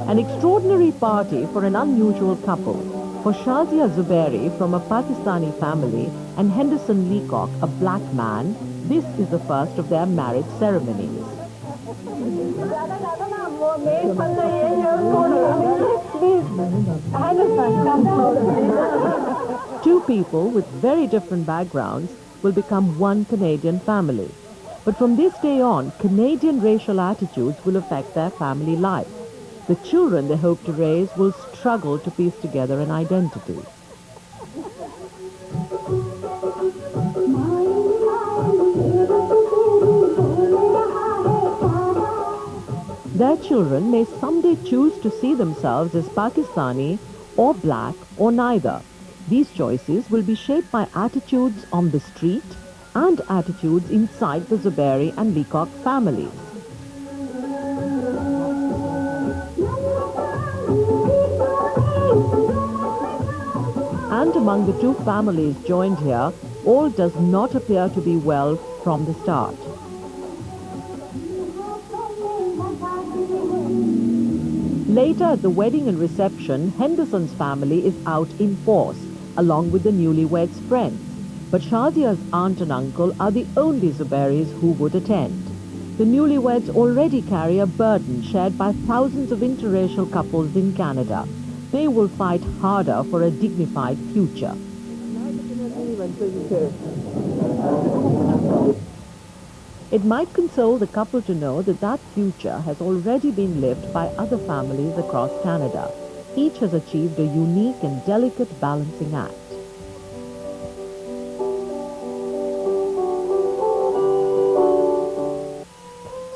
An extraordinary party for an unusual couple. For Shazia Zubairi from a Pakistani family and Henderson Leacock, a black man, this is the first of their marriage ceremonies. Two people with very different backgrounds will become one Canadian family. But from this day on, Canadian racial attitudes will affect their family life. The children they hope to raise will struggle to piece together an identity. Their children may someday choose to see themselves as Pakistani or black or neither. These choices will be shaped by attitudes on the street and attitudes inside the Zubairi and Leacock families. And among the two families joined here, all does not appear to be well from the start. Later at the wedding and reception, Henderson's family is out in force, along with the newlyweds' friends. But Shazia's aunt and uncle are the only Zubairis who would attend. The newlyweds already carry a burden shared by thousands of interracial couples in Canada. They will fight harder for a dignified future. It might console the couple to know that that future has already been lived by other families across Canada. Each has achieved a unique and delicate balancing act.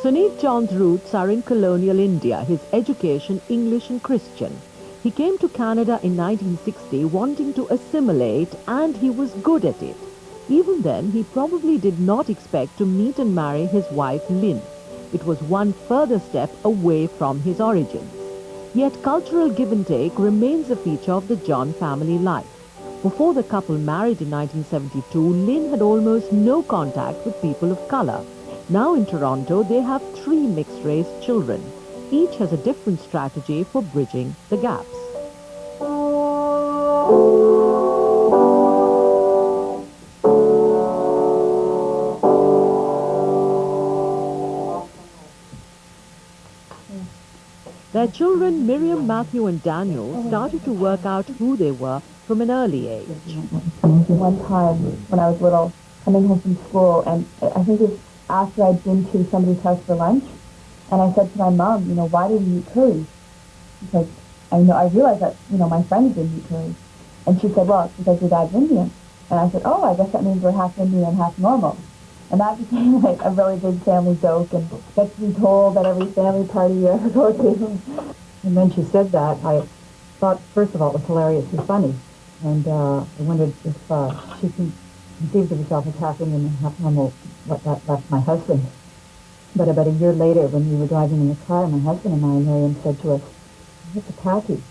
Sunit John's roots are in colonial India, his education English and Christian. He came to Canada in 1960 wanting to assimilate, and he was good at it. Even then, he probably did not expect to meet and marry his wife Lynn. It was one further step away from his origins. Yet cultural give and take remains a feature of the John family life. Before the couple married in 1972, Lynn had almost no contact with people of color. Now in Toronto, they have 3 mixed-race children. Each has a different strategy for bridging the gaps. Their children, Miriam, Matthew and Daniel, started to work out who they were from an early age. One time when I was little, coming home from school, and I think it was after I'd been to somebody's house for lunch, and I said to my mom, why didn't you eat curry? Because I realized that, my friends didn't eat curry. And she said, well, it's because your dad's Indian. And I said, oh, I guess that means we're half Indian and half normal. And that became like a really big family joke and gets to be told at every family party you ever go to. And when she said that, I thought, first of all, it was hilariously funny. And I wondered if she conceived of herself as half Indian and half normal. That's my husband. But about a year later, when we were driving in the car, my husband and I, Miriam said to us, "It's a khaki."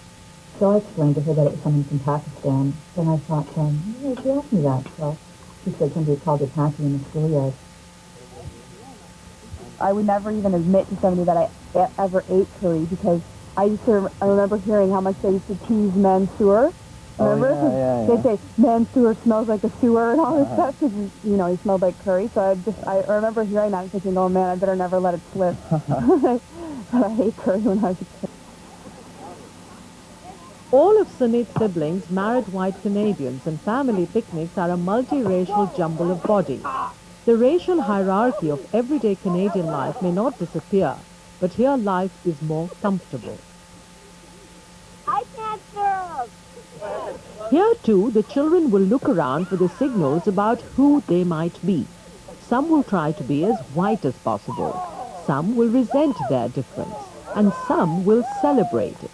So I explained to her that it was someone from Pakistan. Then I thought, she asked me that. So she said somebody called it khaki in the schoolyard. I would never even admit to somebody that I ever ate curry because I remember hearing how much they used to tease Mansoor. Remember? Yeah. They say Mansoor smells like a sewer and all this stuff because, he smelled like curry. So I remember hearing that and thinking, oh man, I better never let it slip. But I ate curry when I was a kid. All of Sunit's siblings married white Canadians, and family picnics are a multiracial jumble of bodies. The racial hierarchy of everyday Canadian life may not disappear, but here life is more comfortable. I can't serve. Here too, the children will look around for the signals about who they might be. Some will try to be as white as possible. Some will resent their difference, and some will celebrate it.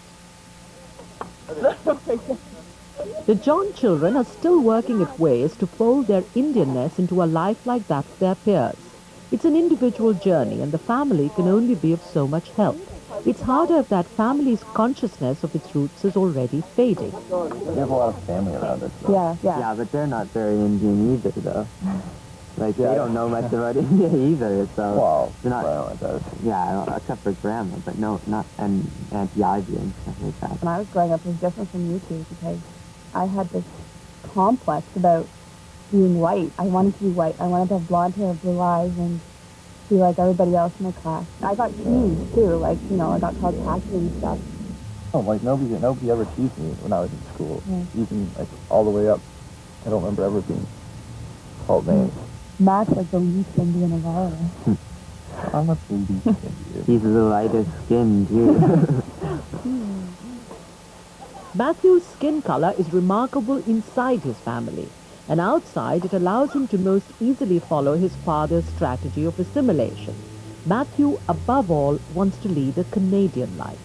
The John children are still working at ways to fold their Indianness into a life like that of their peers. It's an individual journey, and the family can only be of so much help. It's harder if that family's consciousness of its roots is already fading. We have a lot of family around us. Yeah. Yeah, but they're not very Indian either, though. Like, they don't know much about India either, so... Well, they're not... Grandma does. Yeah, except for Grandma, but no, not... And Auntie Ivy and stuff like that. When I was growing up, it was different from you two because I had this complex about being white. I wanted to be white. I wanted to have blonde hair, blue eyes, and be like everybody else in my class. I got teased, too. Like, you know, I got called tacky and stuff. Oh, like nobody ever teased me when I was in school. Yeah. Even like all the way up. I don't remember ever being called names. Matt's like the least Indian of all of us. I'm not the least Indian. He's the lightest skin, too. Matthew's skin color is remarkable inside his family, and outside it allows him to most easily follow his father's strategy of assimilation. Matthew, above all, wants to lead a Canadian life.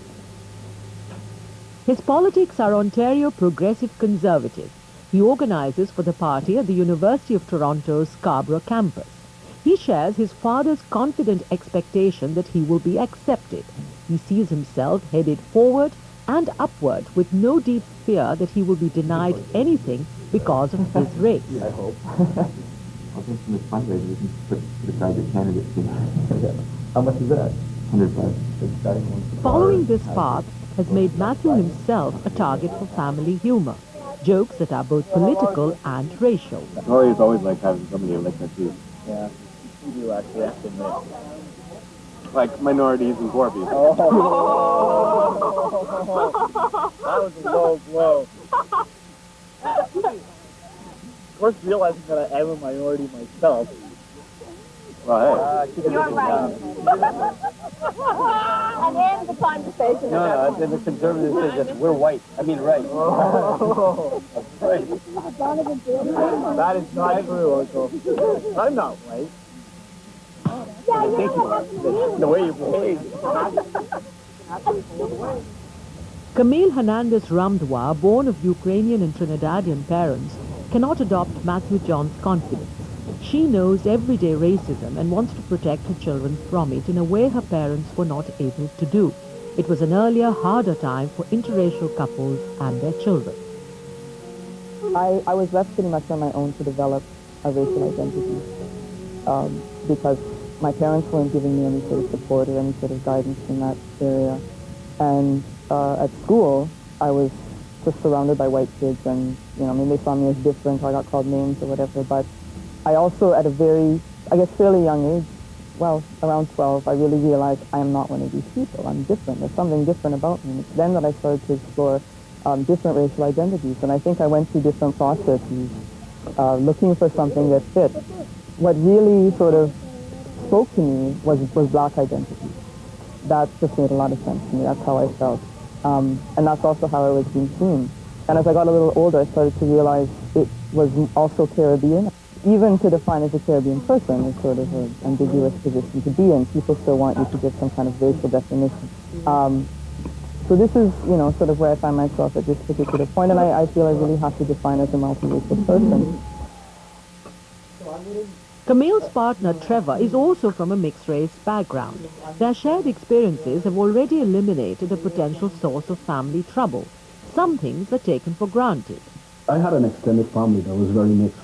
His politics are Ontario Progressive Conservative. He organizes for the party at the University of Toronto's Scarborough campus. He shares his father's confident expectation that he will be accepted. He sees himself headed forward and upward with no deep fear that he will be denied anything because of his race. I hope. I think from the fundraiser, we can put aside your candidates, you know. How much is that? $100. Following this path has made Matthew himself a target for family humor, jokes that are both political and racial. Rory is always like having somebody who likes that too. Yeah, you do actually have to admit. Like minorities and poor people. That was a low blow. Of course, realizing that I am a minority myself. Well, hey. You're right. And end the conversation. No, the conservative says that we're white. I mean, right. Right. That is not true, Uncle. I'm not white. Yeah, you know what happened to me. The way you behave. Camille Hernandez Ramdwa, born of Ukrainian and Trinidadian parents, cannot adopt Matthew John's confidence. She knows everyday racism and wants to protect her children from it in a way her parents were not able to do. It was an earlier, harder time for interracial couples and their children. I was left pretty much on my own to develop a racial identity because my parents weren't giving me any sort of support or any sort of guidance in that area. And at school, I was just surrounded by white kids and, you know, I mean, they saw me as different, or I got called names or whatever, but I also, at a very, I guess, fairly young age, well, around 12, I really realized I am not one of these people. I'm different. There's something different about me. It's then that I started to explore different racial identities, and I think I went through different processes looking for something that fit. What really sort of spoke to me was black identity. That just made a lot of sense to me. That's how I felt. And that's also how I was being seen. And as I got a little older, I started to realize it was also Caribbean. Even to define as a Caribbean person is sort of an ambiguous position to be in. People still want you to give some kind of racial definition. So this is, you know, sort of where I find myself at this particular point, and I feel I really have to define as a multiracial person. Camille's partner, Trevor, is also from a mixed-race background. Their shared experiences have already eliminated a potential source of family trouble. Some things are taken for granted. I had an extended family that was very mixed.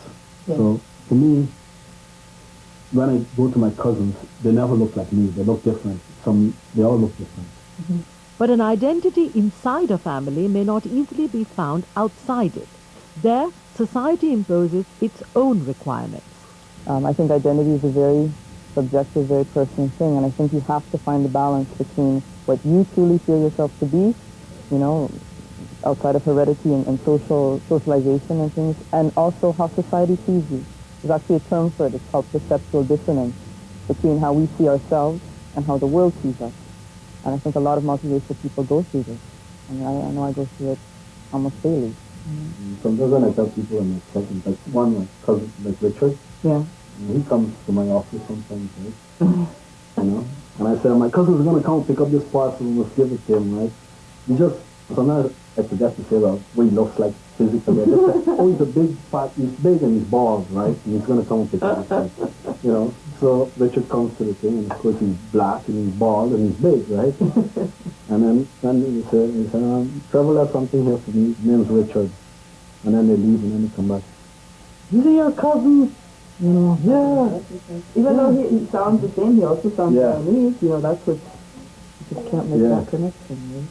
Yeah. So, for me, when I go to my cousins, they never look like me. They look different. They all look different. Mm-hmm. But an identity inside a family may not easily be found outside it. There, society imposes its own requirements. I think identity is a very subjective, very personal thing, and I think you have to find the balance between what you truly feel yourself to be, you know, outside of heredity and socialization and things, and also how society sees you. There's actually a term for it. It's called perceptual dissonance between how we see ourselves and how the world sees us. And I think a lot of multiracial people go through this. I mean, I know I go through it almost daily. Sometimes when I tell people in my cousins, like one, my cousin, like Richard, yeah, he comes to my office sometimes, right? You know? And I say, my cousin's going to come pick up this parcel and we'll give it to him, right? He just, sometimes I forget to say, well, what he looks like. physically. I just said, oh, he's a big, fat, he's big and he's bald, right? And he's going to come and pick up the thing. You know, so Richard comes to the thing, and of course he's black and he's bald and he's big, right? And then he said, Trevor left something here for me. His name's Richard. And then they leave and then they come back. Is he your cousin? You know, yeah. Even though he sounds the same, he also sounds Chinese. You know, that's what, you just can't make that connection.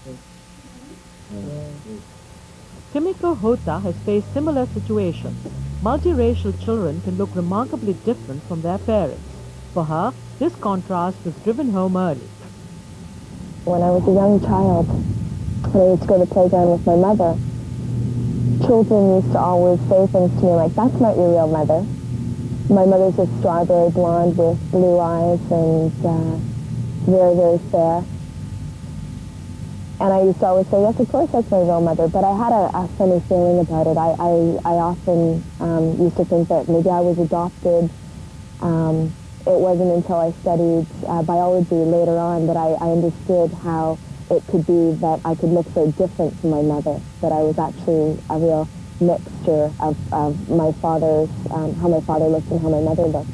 Kimiko Hota has faced similar situations. Multiracial children can look remarkably different from their parents. For her, this contrast was driven home early. When I was a young child, when I used to go to the playground with my mother, children used to always say things to me like, that's not your real mother. My mother's a strawberry blonde with blue eyes and very, very fair. And I used to always say, yes, of course, that's my real mother. But I had a funny feeling about it. I often used to think that maybe I was adopted. It wasn't until I studied biology later on that I understood how it could be that I could look so different from my mother, that I was actually a real mixture of my father's, how my father looked and how my mother looked.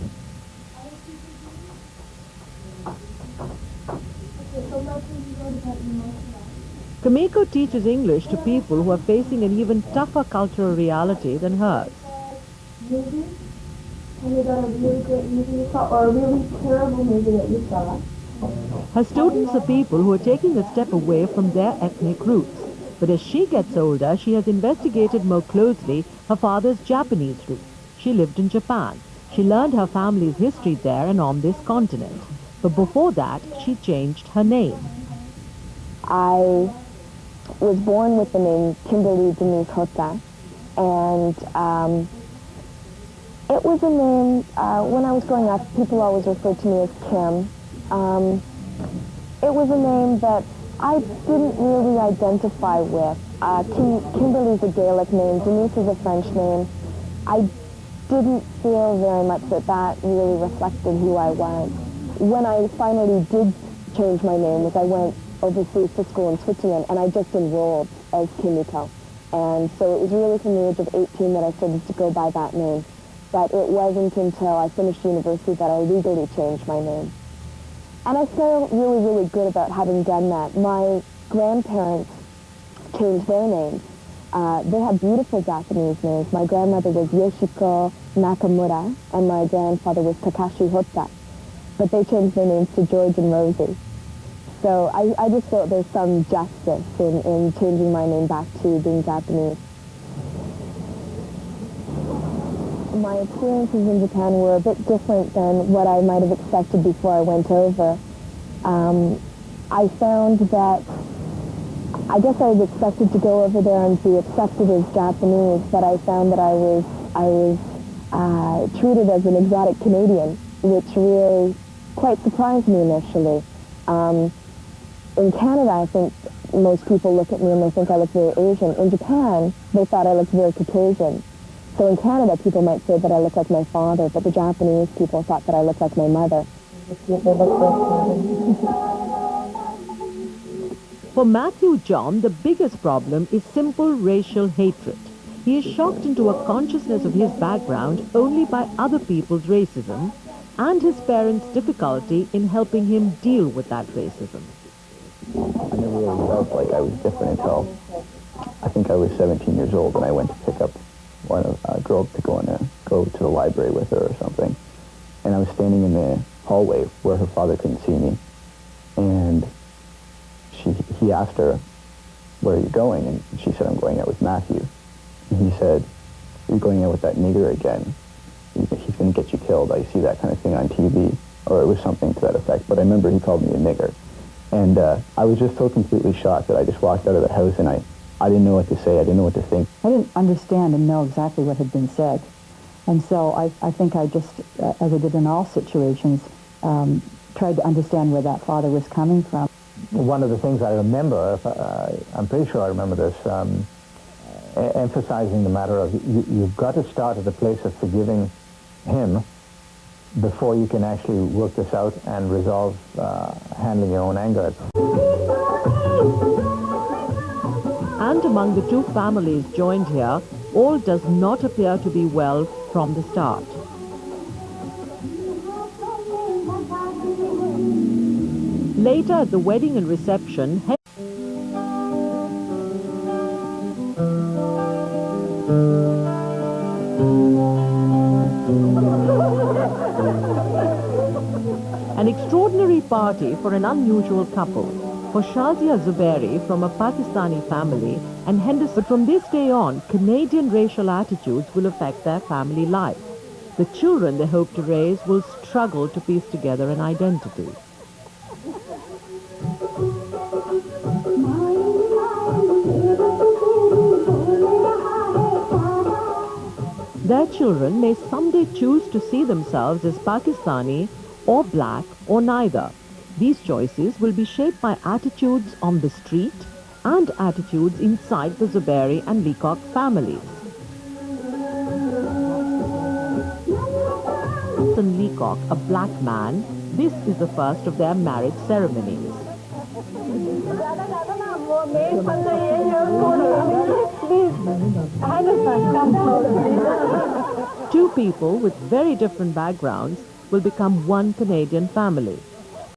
Kimiko teaches English to people who are facing an even tougher cultural reality than hers. Movie? And you got a really great movie you saw, or a really terrible movie that you saw? Her students are people who are taking a step away from their ethnic roots. But as she gets older, she has investigated more closely her father's Japanese roots. She lived in Japan. She learned her family's history there and on this continent. But before that, she changed her name. I was born with the name Kimberly Denise Hota, and it was a name, when I was growing up, people always referred to me as Kim. It was a name that I didn't really identify with. Kimberly's a Gaelic name, Denise is a French name. I didn't feel very much that really reflected who I was. When I finally did change my name was I went overseas to school in Switzerland, and I just enrolled as Kimiko. And so it was really from the age of 18 that I started to go by that name. But it wasn't until I finished university that I legally changed my name. And I feel really, really good about having done that. My grandparents changed their names. They had beautiful Japanese names. My grandmother was Yoshiko Nakamura, and my grandfather was Takashi Hota. But they changed their names to George and Rosie. So I just felt there's some justice in changing my name back to being Japanese. My experiences in Japan were a bit different than what I might have expected before I went over. I found that, I guess I was expected to go over there and be accepted as Japanese, but I found that I was treated as an exotic Canadian, which really quite surprised me initially. In Canada, I think most people look at me and they think I look very Asian. In Japan, they thought I looked very Caucasian. So in Canada, people might say that I look like my father, but the Japanese people thought that I looked like my mother. For Matthew John, the biggest problem is simple racial hatred. He is shocked into a consciousness of his background only by other people's racism and his parents' difficulty in helping him deal with that racism. I never really felt like I was different until I think I was 17 years old, and I went to pick up a girl to go to the library with her or something. And I was standing in the hallway where her father couldn't see me. And he asked her, where are you going? And she said, I'm going out with Matthew. And he said, you're going out with that nigger again. He's going to get you killed. I see that kind of thing on TV. Or it was something to that effect. But I remember he called me a nigger. And I was just so completely shocked that I just walked out of the house and I didn't know what to say. I didn't know what to think. I didn't understand and know exactly what had been said. And so I think I just, as I did in all situations, tried to understand where that father was coming from. One of the things I remember, I'm pretty sure I remember this, emphasizing the matter of you've got to start at the place of forgiving him before you can actually work this out and resolve handling your own anger. and among the two families joined here, all does not appear to be well from the start. Later at the wedding and reception, an extraordinary party for an unusual couple. For Shazia Zuberi from a Pakistani family and Henderson. But from this day on, Canadian racial attitudes will affect their family life. The children they hope to raise will struggle to piece together an identity. Their children may someday choose to see themselves as Pakistani or black or neither. These choices will be shaped by attitudes on the street and attitudes inside the Zuberi and Leacock families. And Leacock, a black man, this is the first of their marriage ceremonies. Two people with very different backgrounds will become one Canadian family.